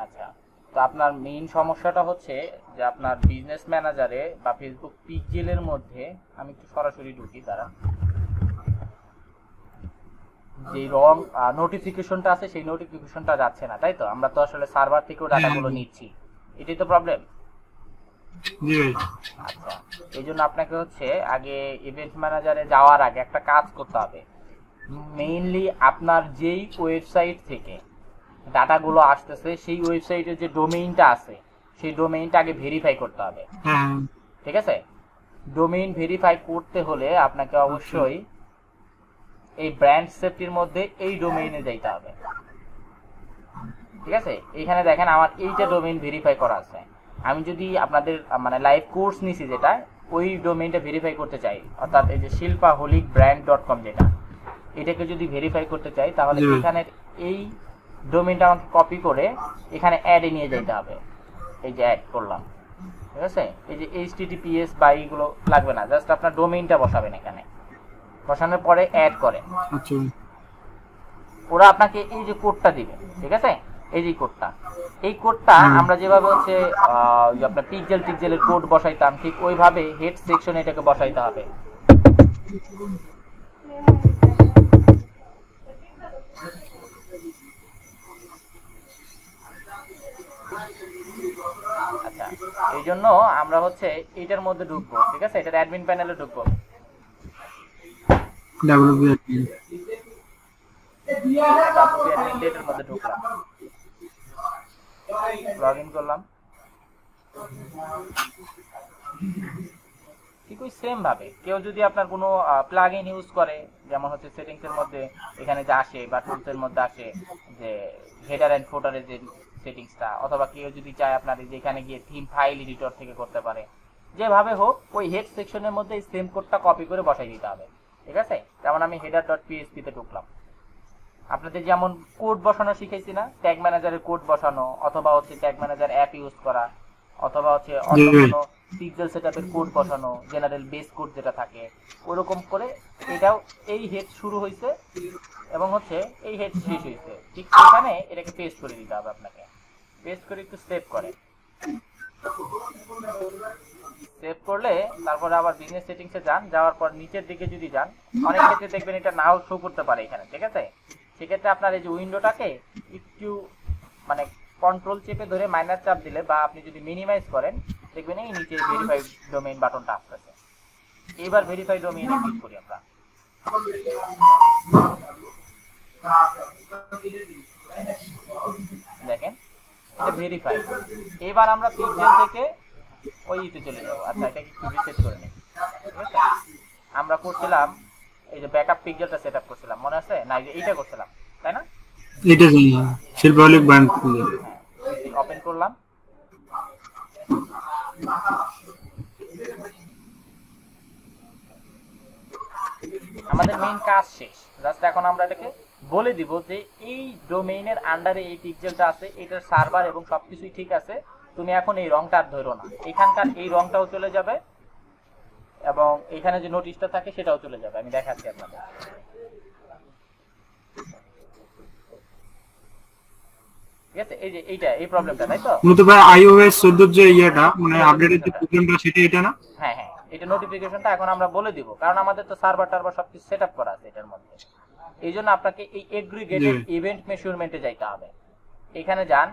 আচ্ছা, তো আপনার মেইন সমস্যাটা হচ্ছে যে আপনার বিজনেস ম্যানেজারে বা ফেসবুক পিক্সেলের মধ্যে, আমি একটু সরাসরি ঢুকি দ্বারা, যে রং নোটিফিকেশনটা আছে সেই নোটিফিকেশনটা যাচ্ছে না, তাই তো? আমরা তো আসলে সার্ভার থেকেও হ্যাঁ ডাটাগুলো নিচ্ছি, এটাই তো প্রবলেম। জি ভাই। আচ্ছা, এই জন্য আপনাকে হচ্ছে আগে ইভেন্ট ম্যানেজারে যাওয়ার আগে একটা কাজ করতে হবে। মেইনলি আপনার যেই ওয়েবসাইট থেকে ডাটাগুলো আসতেছে সেই ওয়েবসাইটের যে ডোমেইনটা আছে সেই ডোমেইনটা আগে ভেরিফাই করতে হবে, হ্যাঁ। ঠিক আছে? ডোমেইন ভেরিফাই করতে হলে আপনাকে আচ্ছা অবশ্যই এই ব্র্যান্ড সেফটির মধ্যে এই ডোমেইনে যাইতে হবে, ঠিক আছে? এখানে দেখেন আমার এইটা ডোমেইন ভেরিফাই করা আছে। আমি যদি আপনাদের মানে লাইভ কোর্স নিছি যেটা, ওই ডোমেইনটা ভেরিফাই করতে চাই, অর্থাৎ এই যে shilpaholic.brand.com যেটা, এটাকে যদি ভেরিফাই করতে চাই তাহলে জি ভাই। এখানের এই ডোমেইনটা আমাকে কপি করে এখানে অ্যাডে নিয়ে যেতে হবে। এই যে অ্যাড করলাম, ঠিক আছে? এই যে https বা এইগুলো লাগবে না, জাস্ট আপনার ডোমেইনটা বসাবেন এখানে। বসানোর পরে অ্যাড করেন, আচ্ছা ভাই। ওরা আপনাকে এই যে কোডটা দিবে, ঠিক আছে? এই যে কোডটা, এই কোডটা হ্যাঁ আমরা যেভাবে হচ্ছে যে আপনার পিক্সেলের কোড বসাইতাম, ঠিক ওইভাবে হেড সেকশনে এটাকে বসাইতে হবে। আচ্ছা, এই জন্য আমরা হচ্ছে এইটার মধ্যে ঢুকবো, ঠিক আছে? এটার অ্যাডমিন প্যানেলে ঢুকবো। ডাব্লিউপিআরপি। অ্যাডমিন ডেটের মধ্যে ঢুকলাম, লগ ইন করলাম। ঠিক ওই সেম ভাবে কেউ যদি আপনার কোনো প্লাগ ইন ইউজ করে, যেমন হচ্ছে সেটিংস এর মধ্যে এখানে যে আসে বা টুলস এর মধ্যে আসে যে হেডার এন্ড ফুটারের যে সেটিংসটা, অথবা কেউ যদি চায় আপনার এই যে এখানে গিয়ে থিম ফাইল এডিটর থেকে করতে পারে, যেভাবে হোক ওই হেড সেকশনের মধ্যে এই সেম কোডটা কপি করে বসাই দিতে হবে, ঠিক আছে? যেমন আমি header.php তে ঢুকলাম। আপনাদের যেমন কোড বসানো শিখাইছি না, ট্যাগ ম্যানেজারের কোড বসানো, অথবা হচ্ছে ট্যাগ ম্যানেজার অ্যাপ ইউজ করা, অথবা হচ্ছে জি অন্য ভাই। কোনো পিক্সেল সেটআপের কোড বসানো, জেনারেল বেস কোড যেটা থাকে, ওরকম করে এটাও এই হেড শুরু হয়েছে এবং হচ্ছে এই হেড শেষ হয়েছে, ঠিক এখানে এটাকে পেস্ট করে দিতে হবে আপনাকে। পেস্ট করে একটু সেভ করে, সেভ করলে তারপরে আবার বিজনেস সেটিংসে যান, যাওয়ার পর নিচের দিকে যদি যান, অনেক ক্ষেত্রে দেখবেন এটা নাও শো করতে পারে এখানে, ঠিক আছে? সেক্ষেত্রে আপনার এই যে উইন্ডোটাকে একটু মানে কন্ট্রোল চেপে ধরে মাইনাস চাপ দিলে বা আপনি যদি মিনিমাইজ করেন, দেখবেন এই নিচে ভেরিফাই ডোমেইন বাটনটা আসতেছে। এবার ভেরিফাই ডোমেইনে ক্লিক করি আমরা। দেখেন এটা ভেরিফাই। এবার আমরা পিক্সেল থেকে ওই ইতে চলে যাবো। আচ্ছা, এটা একটু রিসেট করে নিই, ঠিক আছে? আমরা করছিলাম এই যে ব্যাকআপ পিক্সেলটা সেট আপ করছিলাম, মনে আছে না? এই যে এইটা করছিলাম, তাই না? এটা জানি না। শিল্পালিক ব্র্যান্ড। হ্যাঁ, ওপেন করলাম। আমাদের মেইন কাজ শেষ, জাস্ট এখন আমরা এটাকে বলে দিব যে এই ডোমেইনের আন্ডারে এই পিক্সেলটা আছে, এটার সার্ভার এবং সবকিছুই ঠিক আছে, তুমি এখন এই রংটা আর ধরো না, এখানকার এই রংটাও চলে যাবে এবং এখানে যে নোটিশটা থাকে সেটাও চলে যাবে। আমি দেখাচ্ছি আপনাদের, ঠিক আছে? এই যে এইটা এই প্রবলেমটা, তাই তো? মূলত ভাই iOS 14 যে ইয়েটা মানে আপডেটের যে নোটিফিকেশনটা, প্রবলেমটা সেটা এটা না? হ্যাঁ হ্যাঁ, এটা নোটিফিকেশনটা এখন আমরা বলে দিব, কারণ আমাদের তো সার্ভার টার্ভার সবকিছু সেট আপ করা আছে এটার মধ্যে। এই জন্য আপনাকে এই জি এগ্রিগেটেড ইভেন্ট মেজারমেন্টে যাইতে হবে। এখানে যান,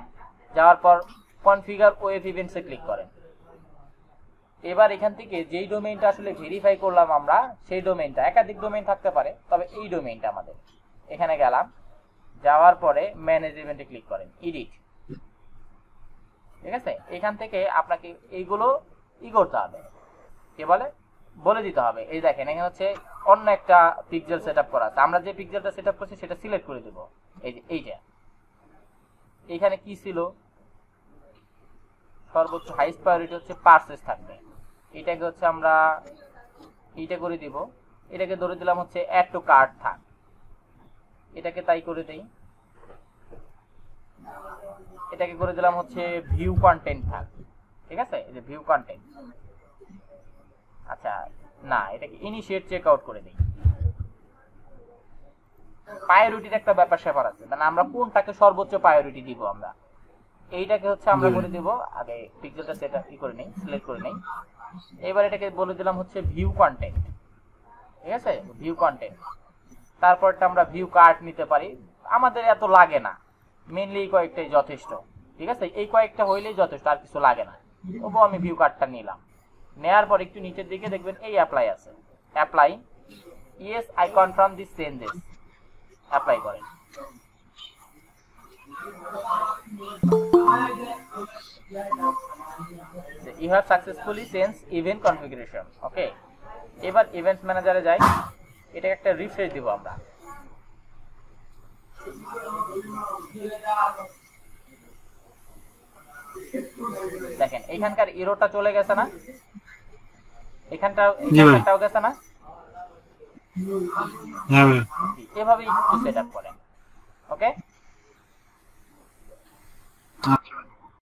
যাওয়ার পর কনফিগার ওয়েব ইভেন্টসে ক্লিক করেন। এবার এখান থেকে যেই ডোমেইনটা আসলে ভেরিফাই করলাম আমরা, সেই ডোমেইনটা, একাধিক ডোমেইন থাকতে পারে, তবে এই ডোমেইনটা আমাদের। এখানে গেলাম, যাওয়ার পরে ম্যানেজ ইভেন্টে ক্লিক করেন, এডিট, ঠিক আছে? এখান থেকে আপনাকে এইগুলো করতে হবে, কি বলে বলে দিতে হবে। এই দেখেন এখানে হচ্ছে অন্য একটা পিক্সেল সেটআপ করা আছে, আমরা যে পিক্সেলটা সেটআপ করছি সেটা সিলেক্ট করে দেব। এই যে এইটা, এখানে কি ছিল, সর্বোচ্চ হাইস্ট প্রায়োরিটি হচ্ছে পারচেজ থাকবে, এটাকে হচ্ছে আমরা এইটা করে দিব। এটাকে ধরে দিলাম হচ্ছে অ্যাড টু কার্ট থাক, এটাকে তাই করে দেই। এটাকে করে দিলাম হচ্ছে ভিউ কন্টেন্ট থাক, ঠিক আছে? এই যে ভিউ কন্টেন্ট। আচ্ছা, না, এটাকে ইনিশিয়েট চেক আউট করে দিই। প্রায়োরিটির একটা ব্যাপার স্যাপার আছে, মানে আমরা কোনটাকে সর্বোচ্চ প্রায়োরিটি দিব আমরা, এইটাকে হচ্ছে আমরা করে দেব আগে পিক্সেলটা সেট করে নেই, সিলেক্ট করে নেই। এবার এটাকে বলে দিলাম হচ্ছে ভিউ কন্টেন্ট, ঠিক আছে, ভিউ কন্টেন্ট। তারপরটা আমরা ভিউ কার্ড নিতে পারি, আমাদের এত লাগে না, মেইনলি এই কয়েকটাই যথেষ্ট, ঠিক আছে, এই কয়েকটা হইলেই যথেষ্ট, আর কিছু লাগে না। তবুও আমি ভিউ কার্ডটা নিলাম। নেয়ার পর একটু নিচের দিকে দেখবেন এই অ্যাপ্লাই আছে, apply, yes I confirm this changes, apply করেন। You have successfully changed event configuration. ওকে, এবার ইভেন্টস ম্যানেজারে যাই, এটা একটা রিফ্রেশ দিব আমরা। দেখেন এখানকার এরোটা চলে গেছে না, এখানটাও গেছে না, এভাবে একটু সেট আপ করেন। ওকে,